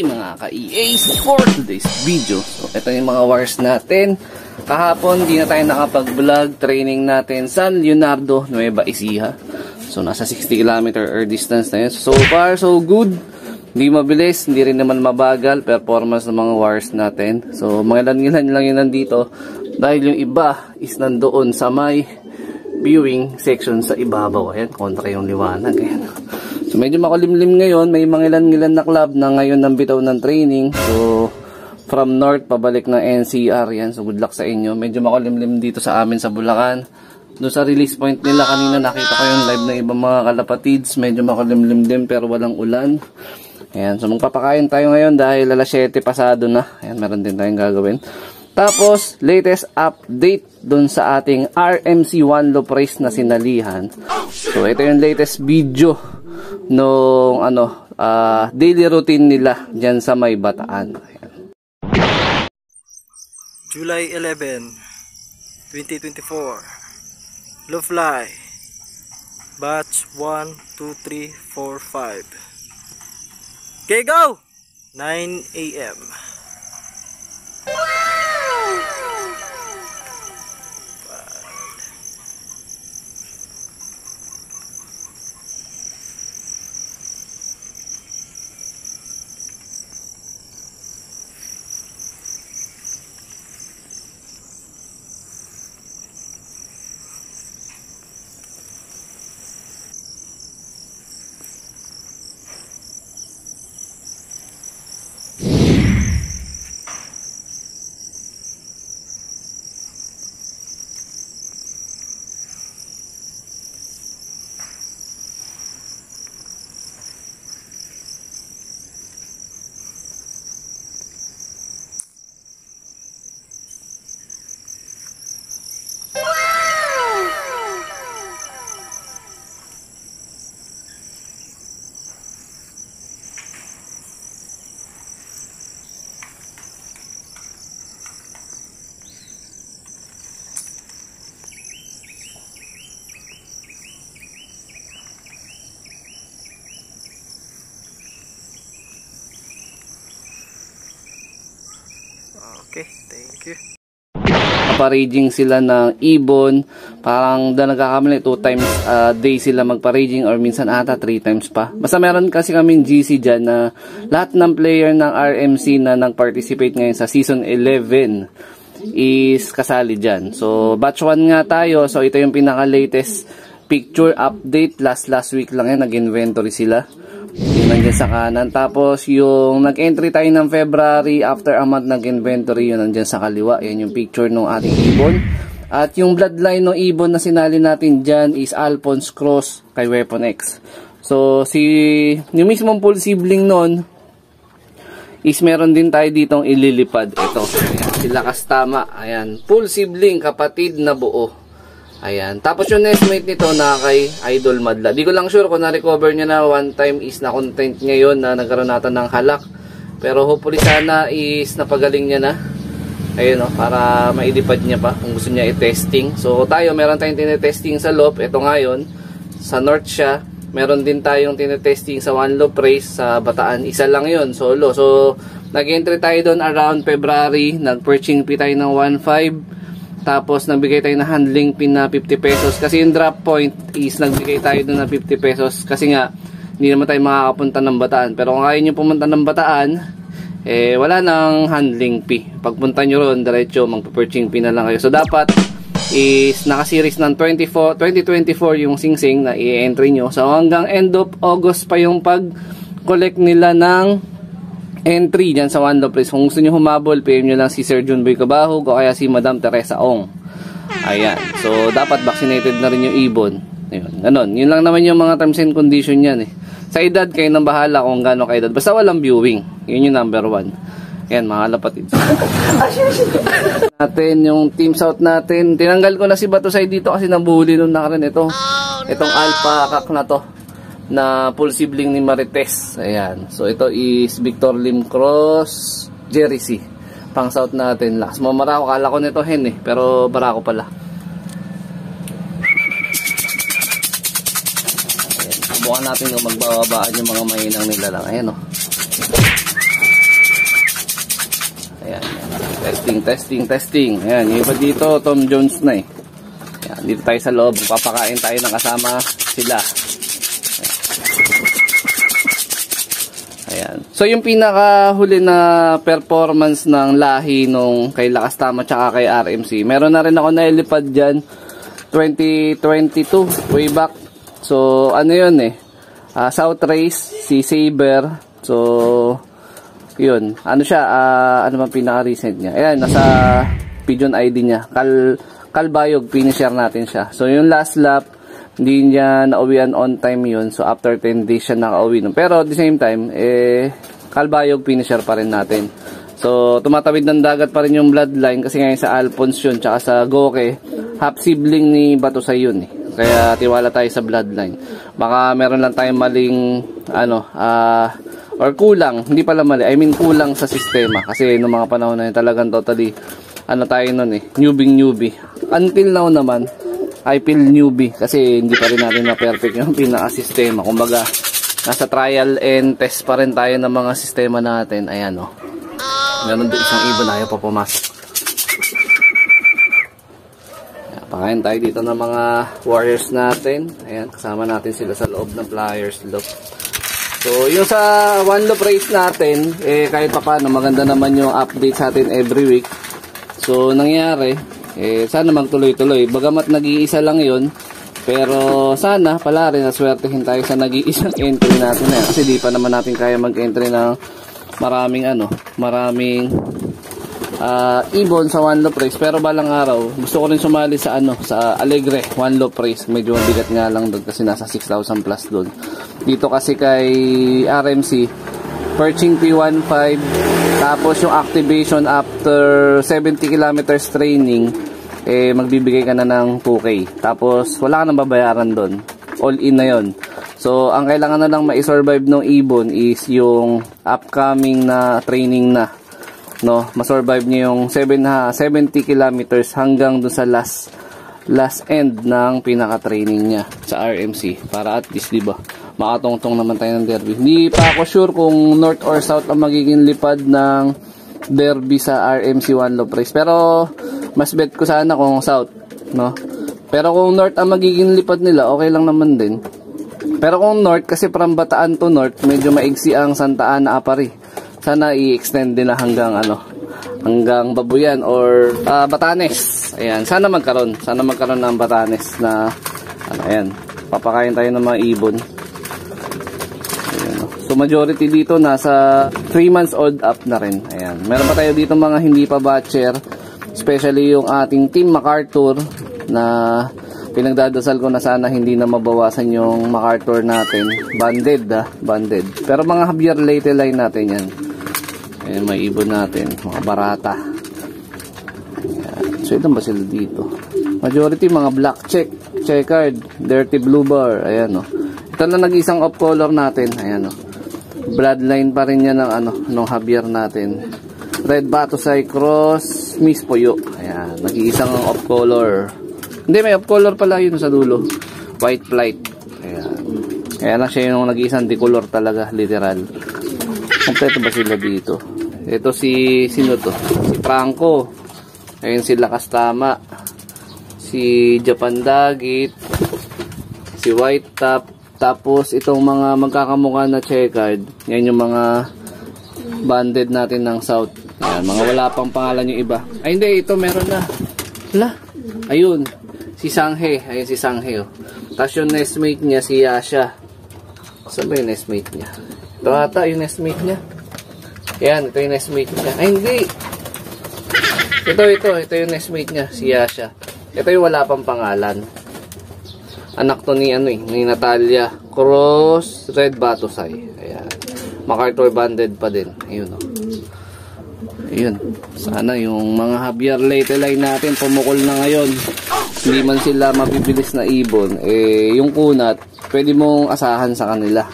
mga ka-EAs, for today's video. So ito yung mga wires natin. Kahapon di na tayo nakapag-vlog. Training natin San Leonardo, Nueva Ecija. So nasa 60 km air distance na yun. So far so good. Hindi mabilis, hindi rin naman mabagal performance ng mga wires natin. So mga ilan lang yun nandito. Dahil yung iba is nandoon sa may viewing section sa ibabaw. Ayan, kontra yung liwanag. Ayan. So medyo makulimlim ngayon. May mga ilan na club na ngayon nang bitaw ng training. So from north pabalik ng NCR. Yan. So good luck sa inyo. Medyo makulimlim dito sa amin sa Bulacan. Doon sa release point nila kanina nakita ko yung live ng ibang mga kalapatids. Medyo makulimlim din pero walang ulan. Ayan. So magpapakain tayo ngayon dahil alas 7 pasado na. Ayan, meron din tayong gagawin. Tapos, latest update dun sa ating RMC1 low price na sinalihan. So, ito yung latest video nung daily routine nila dyan sa may Bataan. Ayan. July 11, 2024. Low fly. Batch 1, 2, 3, 4, 5. Okay, go! 9 AM. Okay, thank you. Paraging sila ng ibon. Parang nagkakamali 2 times a day sila magparaging or minsan ata 3 times pa. Basta meron kasi kaming GC dyan na lahat ng player ng RMC na nag-participate ngayon sa season 11 is kasali dyan. So batch 1 nga tayo. So ito yung pinaka-latest picture update. Last week lang yan, nag-inventory sila. Yung nandiyan sa kanan. Tapos yung nag-entry tayo ng February after a month nag-inventory, yun nandiyan sa kaliwa. Yan yung picture ng ating ibon. At yung bloodline ng ibon na sinali natin dyan is Alphonse Cross kay Weapon X. So yung mismong full sibling nun is meron din tayo ditong ililipad. Ito, ayan, sila Kastama. Ayan, full sibling, kapatid na buo. Ayan. Tapos yung nestmate nito na kay Idol Madla. Di ko lang sure kung na-recover niya na one time is na-content ngayon na nagkaroon natin ng halak. Pero hopefully sana is napagaling niya na. Ayun o, para mailipad niya pa kung gusto niya i-testing. So tayo, meron tayong tinetesting sa loop. Ito ngayon, sa north siya. Meron din tayong tinetesting sa one loop race sa Bataan. Isa lang yun, solo. So nag-entry tayo doon around February. Nag-perching fee tayo ng 1.5. Tapos nagbigay tayo ng handling pin na 50 pesos. Kasi yung drop point is nagbigay tayo doon na 50 pesos. Kasi nga, hindi naman tayo makakapunta ng Bataan. Pero kung ayaw nyo pumunta ng Bataan, wala nang handling fee. Pagpunta nyo ron, diretso, magpa-perching fee na lang kayo. So dapat is naka-series ng 2024 yung Sing Sing na i-entry nyo. So hanggang end of August pa yung pag-collect nila ng entry dyan sa one loop race. Kung gusto nyo humabol, PM nyo lang si Sir John Boy Cabahog o kaya si Madam Teresa Ong. Ayan. So, dapat vaccinated na rin yung ibon. Ayun. Ganon. Yun lang naman yung mga terms and condition yan eh. Sa edad, kayo nang bahala kung gano'n ka edad. Basta walang viewing. Yun yung number 1. Ayan, mga lapatid. Natin, yung team south natin. Tinanggal ko na si Batosay dito kasi nabuli nung nakarin ito. Itong alpha kak na to. Na full sibling ni Marites. Ayan. So ito is Victor Lim Cross Jerry C. Pang south natin. Lakas mo marako. Kala ko nito hen eh. Pero barako pala. Ayan. Subukan natin kung magbababaan yung mga mahinang nila lang. Ayan o. Testing. Ayan, yung iba dito, Tom Jones na eh. Ayan, dito tayo sa loob. Papakain tayo ng kasama sila. Ayan. So, yung pinakahuli na performance ng lahi nung kay Lakas Tama tsaka kay RMC. Meron na rin ako nailipad dyan. 2022, way back. So, ano yun eh. South Race, si Saber. So, yun. Ano siya, ano man pinaka-recent niya. Ayan, nasa Pigeon ID niya. Kalbayog, finisher natin siya. So, yung last lap, hindi niya nauwian on time yun. So, after 10 days siya nakauwi nun. Pero, at the same time, Kalbayog, finisher pa rin natin. So, tumatawid ng dagat pa rin yung bloodline kasi ngayon sa Alphonse yun, tsaka sa Goke, half sibling ni Batusay yun eh. Kaya, tiwala tayo sa bloodline. Baka meron lang tayong maling, or kulang, hindi pala mali, I mean kulang sa sistema. Kasi noong mga panahon na yun, talagang totally, tayo nun eh, newbie. Until now naman, I feel newbie kasi hindi pa rin natin na-perfect yung pinaka-sistema. Kumbaga, nasa trial and test pa rin tayo ng mga sistema natin. Ayan o. Meron doon isang ibon na ayaw pa pumasok. Ayan, pakain tayo dito ng mga warriors natin. Ayan, kasama natin sila sa loob ng flyers loop. So, yung sa one loop race natin, kahit pa paano, maganda naman yung update sa atin every week. So, nangyari, sana magtuloy-tuloy. Bagamat nag-iisa lang yun, pero sana pala rin naswertehin tayo sa nag-iisang entry natin na yan. Kasi di pa naman natin kaya mag-entry ng maraming ibon sa one loop race. Pero balang araw, gusto ko rin sumali sa sa Alegre one loop race. Medyo mabigat nga lang doon kasi nasa 6,000 plus doon. Dito kasi kay RMC, perching P15, tapos yung activation after 70 kilometers training, magbibigay ka na ng 2K. Tapos wala ka nang babayaran doon. All in na yon. So, ang kailangan na lang ma-survive ng ibon is yung upcoming na training na. No, ma-survive niyo yung 70 kilometers hanggang doon sa last end ng pinaka-training niya sa RMC. Para at least, diba, makatungtong naman tayo ng derby. Hindi pa ako sure kung north or south ang magiging lipad ng derby sa RMC one loop race. Pero, mas bet ko sana kung south, no? Pero kung north ang magiging lipad nila, okay lang naman din. Pero kung north, kasi from Bataan to north, medyo maigsi ang Santa Ana Apari. Sana i-extend din na hanggang hanggang Babuyan or Batanes. Ayan, sana magkaroon ng Batanes na ayan, papakain tayo ng mga ibon. Ayan, so majority dito nasa 3 months old up na rin. Ayan, meron pa tayo dito mga hindi pa batcher, especially yung ating Team MacArthur na pinagdadasal ko na sana hindi na mabawasan yung MacArthur natin. Banded. Pero mga Javier Leyte line natin yan. Ayan, may ibon natin, mga barata. Ayan. So, ito ba sila dito? Majority, mga black checkered, dirty blue bar. Ayan, o. Ito na nag-isang off color natin. Ayan, o. Bloodline pa rin yan ng Javier natin. Red Batusay Cross, Miss Puyo. Ayan, nag-iisang off color. Hindi, may off color pala yun sa dulo. White flight. Ayan. Kaya lang siya yung nag-iisang decolor talaga, literal. Kompleto ba sila dito? Ito sino to? Si Franco. Ayun si Lakas Tama. Si Japan Dagit. Si White Top. Tapos itong mga magkakamukha na checkered. Yan yung mga banded natin ng South. Ayan, mga wala pang pangalan yung iba. Ay hindi, ito meron na. Wala. Ayun. Si Sanghe. Ayun si Sanghe. Oh. Tapos yung nestmate niya si Yasha. Saan ba yung nestmate niya? Ito ata yung nestmate niya. Ayan, ito yung nestmate niya. Ay, hindi. Ito yung nestmate niya, si Yasha. Ito yung wala pang pangalan. Anak to ni Natalia Cross Red Batusay. Ayan. MacArthur banded pa din. Ayun, o. Ayun. Sana yung mga Javier Leyte line natin pumukol na ngayon. Hindi man sila mabibilis na ibon. Yung kunat, pwede mong asahan sa kanila.